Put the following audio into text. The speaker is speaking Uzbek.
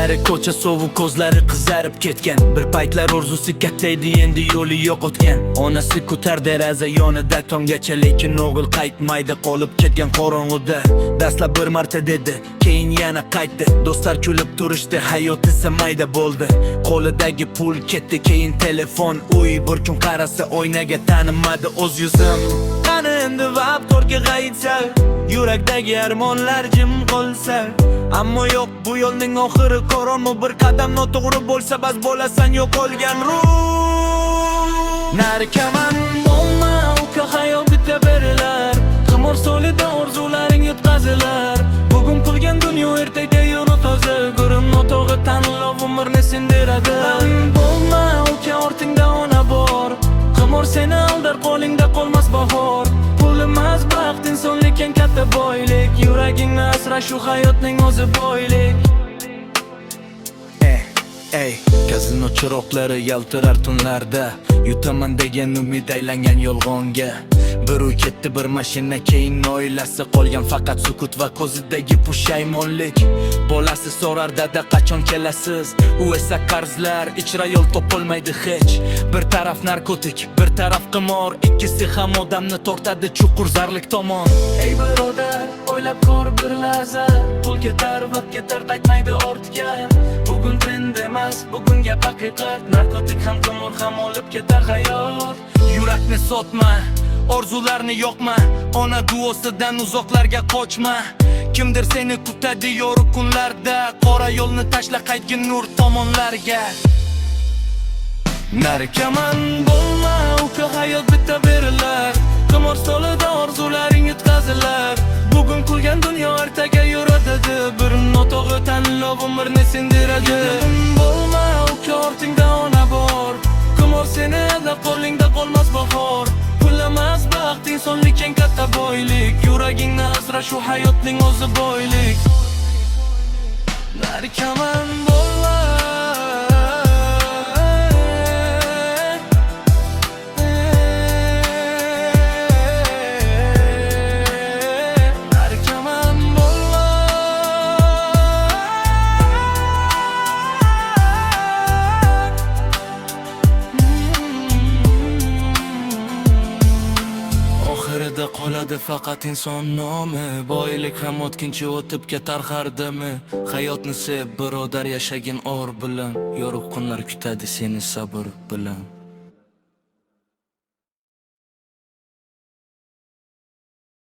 Kechalari ko'cha sovuq, ko'zlari qizarib ketgan. Bir paytlar orzusi katta edi, endi yo'li yo'q o'tgan. Onasi ko'tar deraza yonida tonggacha, lekin o'g'il qaytmaydi, qolib ketgan qorong'uda. Dastlab bir marta dedi, keyin yana qaytdi. Do'stlar kulib turishdi, hayot esa mayda bo'ldi. Qo'lidagi pul ketdi, keyin telefon. Uy bir kun qarasa oynaga, tanimadi o'z yuzim. Qani endi vaqt to'rga qaytsa, yurakdagi armonlar jim qolsa. Ammo yo'q, bu yo'lning oxiri qorong'u. Bir qadam noto'g'ri bo'lsa, bas bo'lasan yo'qolgan ruh. Narkaman bo'lma, uka hayot bitaberilar. Qimor solida orzularing yutqazilar. Bugun qilgan dunyo ertaga yo'li toza. Gurim notog'i tanlov umrni sindiradi. Bo'lma, uka ortingda ona bor. Qimor seni aldar, qo'lingda qolmas bahor. Pul emas baxt, insonlik eng katta boylik. Yuragingni asra, shu hayotning o'zi boylik. Kazino chiroqlari yaltirar tunlarda. Yutaman degan umid aylangan yolg'onga. Bir uy ketdi, bir mashina, keyin oilasi qolgan faqat sukut va ko'zidagi pushaymonlik. Bolasi so'rar, dada qachon kelasiz? U esa qarzlar, ichra yo'l topolmaydi hech. Bir taraf narkotik, bir taraf qimor, ikkisi ham odamni tortadi chuqur zarlik tomon. Ey birodar, o'ylab ko'r bir lahza. Pul ketar, vaqt ketar, qaytmaydi ortga. Bugun trend emas, bugunga haqiqat. Narkotik ham qimor ham olib ketar hayot. Yurakni sotma, orzularni yo'qma, ona duosidan uzoqlarga qochma. Kimdir seni kutadi yorug' kunlarda, qora yo'lni tashla, qaytgin nur tomonlarga. Narkaman bo'lma, uka hayot bitaberilar. Qimor stolida orzularing yutqazilar. Bugun qilgan dunyo ertaga yuradadi. Bir notog'i tanlov umrni sindiradi. Bo'lma, uka ortingda ona bor. Qimor seni aldar, qo'lingda qolmas bahor. Pul emas baxt, insonlik eng katta boylik. Yuragingni asra, shu hayotning o'zi boylik. Narkaman bo'lma, qoladi faqat inson nomi. Boylik ham o'tkinchi o'tib ketar har dami. Hayotni sev birodar, yashagin or bilan. Yorug' kunlar kutadi seni sabr bilan.